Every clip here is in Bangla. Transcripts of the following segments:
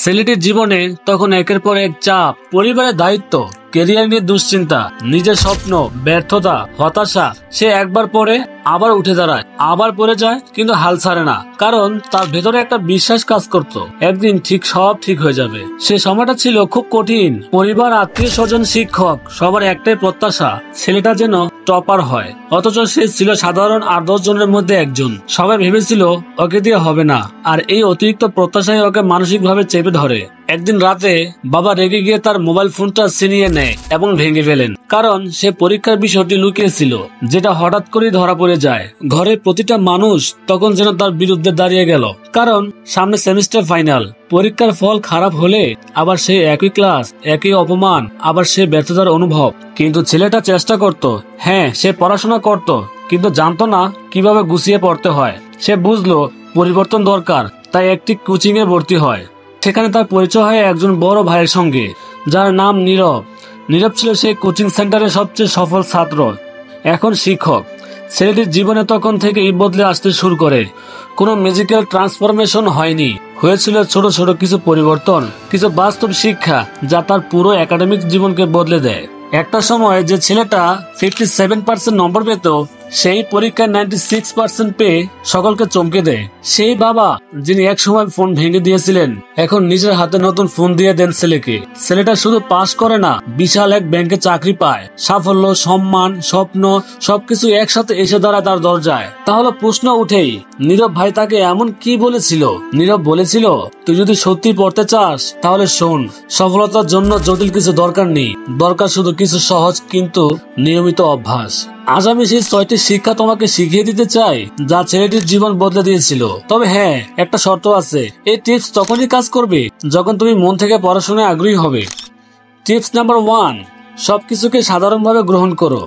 ছেলেটির জীবনে তখন একের পর এক চাপ, পরিবারের দায়িত্ব, কেরিয়ার নিয়ে দুশ্চিন্তা, নিজের স্বপ্ন, ব্যর্থতা, হতাশা। সে একবার পরে আবার উঠে দাঁড়ায়, আবার পড়ে যায়, কিন্তু হাল ছাড়ে না, কারণ তার ভেতরে একটা বিশ্বাস কাজ করত একদিন সব ঠিক হয়ে যাবে। সে সময়টা ছিল খুব কঠিন। পরিবার, আত্মীয় স্বজন, শিক্ষক সবার একটাই প্রত্যাশা, ছেলেটা যেন টপার হয়। অথচ সে ছিল সাধারণ 8-10 জনের মধ্যে একজন। সবাই ভেবেছিল ওকে দিয়ে হবে না, আর এই অতিরিক্ত প্রত্যাশায় ওকে মানসিকভাবে চেপে ধরে। একদিন রাতে বাবা রেগে গিয়ে তার মোবাইল ফোনটা ছিনিয়ে নেয় এবং ভেঙে ফেলেন, কারণ সে পরীক্ষার বিষয়টি লুকিয়েছিল, যেটা হঠাৎ করেই ধরা পড়ে যায়। ঘরের প্রতিটা মানুষ তখন যেন তার বিরুদ্ধে দাঁড়িয়ে গেল, কারণ সামনে সেমিস্টার ফাইনাল। পরীক্ষার ফল খারাপ হলে আবার সে একই ক্লাস, একই অপমান, আবার সে ব্যর্থতার অনুভব। কিন্তু ছেলেটা চেষ্টা করত। হ্যাঁ, সে পড়াশোনা করত, কিন্তু জানতো না কিভাবে গুছিয়ে পড়তে হয়। সে বুঝলো পরিবর্তন দরকার, তাই একটি কোচিং এ ভর্তি হয়। সেখানে তার পরিচয় হয় একজন বড় ভাইয়ের সঙ্গে, যার নাম নীরব। নীরব ছিল সেই কোচিং সেন্টারের সবচেয়ে সফল ছাত্র, এখন শিক্ষক। ছেলেটির জীবনে তখন থেকেই বদলে আসতে শুরু করে। কোনো ম্যাজিক্যাল ট্রান্সফরমেশন হয়নি, হয়েছিল ছোট ছোট কিছু পরিবর্তন, কিছু বাস্তব শিক্ষা, যা তার পুরো একাডেমিক জীবনকে বদলে দেয়। একটা সময় যে ছেলেটা 57% নম্বর পেত, সেই পরীক্ষায় 96% পেয়ে সকলকে চমকে দেয়। সেই বাবা যিনি এক সময় ফোন ভেঙে দিয়েছিলেন, এখন নিজের হাতে নতুন ফোন দিয়ে দেন ছেলেকে। ছেলেটা শুধু পাস করে না, বিশাল এক ব্যাংকে চাকরি পায়। সাফল্য, সম্মান, স্বপ্ন সবকিছু একসাথে এসে দাঁড়ায় তার দরজায়। তাহলে প্রশ্ন উঠেই, নীরব ভাই তাকে এমন কি বলেছিল? নীরব বলেছিল, তুই যদি সত্যি পড়তে চাস তাহলে শোন, সফলতার জন্য জটিল কিছু দরকার নেই, দরকার শুধু কিছু সহজ কিন্তু নিয়মিত অভ্যাস। আজ আমি সেই 6টি শিক্ষা তোমাকে শিখিয়ে দিতে চাই, যা ছেলেটির জীবন বদলে দিয়েছিল। তবে হ্যাঁ, একটা শর্ত আছে। এই টিপস তখনই কাজ করবে যখন তুমি মন থেকে পড়াশোনায় আগ্রহী হবে। টিপস নাম্বার 1, সবকিছুকে সাধারণভাবে গ্রহণ করো।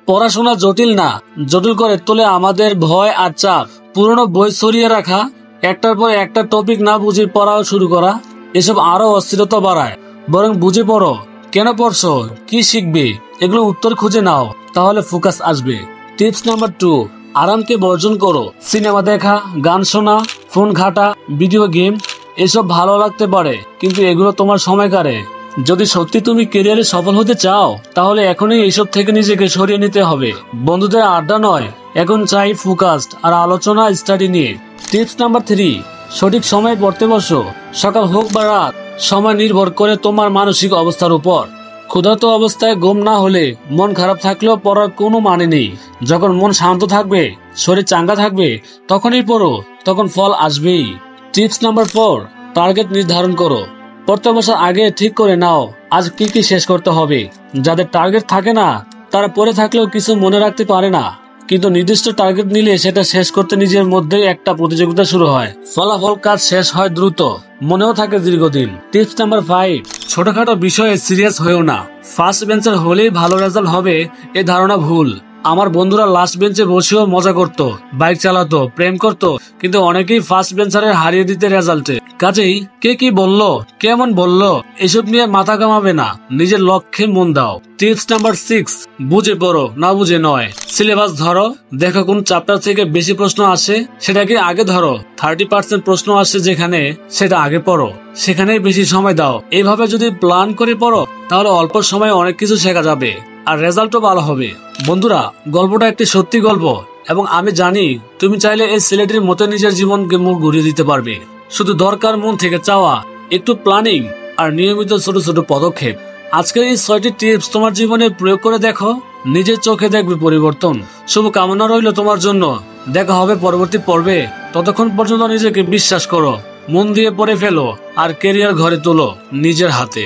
পড়াশোনা জটিল না, জটিল করে তোলে আমাদের ভয় আর চাপ। পুরনো বই সরিয়ে রাখা, একটার পর একটা টপিক না বুঝে পড়াও শুরু করা, এসব আরো অস্থিরতা বাড়ায়। বরং বুঝে পড়ো, কেন পড়ছো, কি শিখবে, এগুলো উত্তর খুঁজে নাও, তাহলে ফোকাস আসবে। টিপস নাম্বার 2, আরামকে বর্জন করো। সিনেমা দেখা, গান শোনা, ফোন ঘাটা, ভিডিও গেম এসব ভালো লাগতে পারে, কিন্তু এগুলো তোমার সময় কাড়ে। যদি সত্যি তুমি ক্যারিয়ারে সফল হতে চাও, তাহলে এখনই এইসব থেকে নিজেকে সরিয়ে নিতে হবে। বন্ধুদের আড্ডা নয়, এখন চাই ফোকাসড আর আলোচনা স্টাডি নিয়ে। টিপস নাম্বার 3, সঠিক সময় পড়তে বসো। সকাল হোক বা রাত, সময় নির্ভর করে তোমার মানসিক অবস্থার উপর। ক্ষুধার্ত অবস্থায় ঘুম না হলে, মন খারাপ থাকলেও পড়ার কোনো মানে নেই। যখন মন শান্ত থাকবে, শরীর চাঙ্গা থাকবে, তখনই পড়ো, তখন ফল আসবেই। টিপস নাম্বার 4, টার্গেট নির্ধারণ করো। পড়তে বসার আগে ঠিক করে নাও আজ কি কি শেষ করতে হবে। যাদের টার্গেট থাকে না, তারা পড়ে থাকলেও কিছু মনে রাখতে পারে না, কিন্তু নির্দিষ্ট টার্গেট নিলে সেটা শেষ করতে নিজের মধ্যে একটা প্রতিযোগিতা শুরু হয়। ফলাফল কাজ শেষ হয় দ্রুত, মনেও থাকে দীর্ঘদিন। টিপস নাম্বার 5, ছোটখাটো বিষয়ে সিরিয়াস হয়েও না। ফার্স্ট বেঞ্চার হলেই ভালো রেজাল্ট হবে, এ ধারণা ভুল। আমার বন্ধুরা লাস্ট বেঞ্চে বসেও মজা করত, বাইক চালাতো, প্রেম করত, কিন্তু অনেকেই ফার্স্ট বেঞ্চারে হারিয়ে দিতে রেজাল্টে। কাজেই কে কি বললো, কেমন বললো, এসব নিয়ে মাথা কামাবে না, নিজের লক্ষ্যে মন দাও। টিপস নাম্বার 6, বুঝে পড়ো, না বুঝে নয়। সিলেবাস ধরো, দেখো কোন চ্যাপ্টার থেকে বেশি প্রশ্ন আসে, সেটাকে আগে ধরো। 30% প্রশ্ন আসে যেখানে, সেটা আগে পড়ো, সেখানেই বেশি সময় দাও। এইভাবে যদি প্ল্যান করে পড়ো, তাহলে অল্প সময়ে অনেক কিছু শেখা যাবে, আর রেজাল্টও ভালো হবে। বন্ধুরা, গল্পটা একটি সত্যি গল্প, এবং আমি জানি তুমি চাইলে এই ছেলেটির মতো নিজের জীবনকে মুখ ঘুরিয়ে দিতে পারবে। শুধু দরকার মন থেকে চাওয়া, একটু প্ল্যানিং আর নিয়মিত ছোট ছোট পদক্ষেপ। আজকের এই 6টি টিপস তোমার জীবনে প্রয়োগ করে দেখো, নিজের চোখে দেখবে পরিবর্তন। শুভ কামনা রইল তোমার জন্য। দেখা হবে পরবর্তী পর্বে। ততক্ষণ পর্যন্ত নিজেকে বিশ্বাস করো, মন দিয়ে পড়ে ফেলো, আর ক্যারিয়ার ঘরে তোলো নিজের হাতে।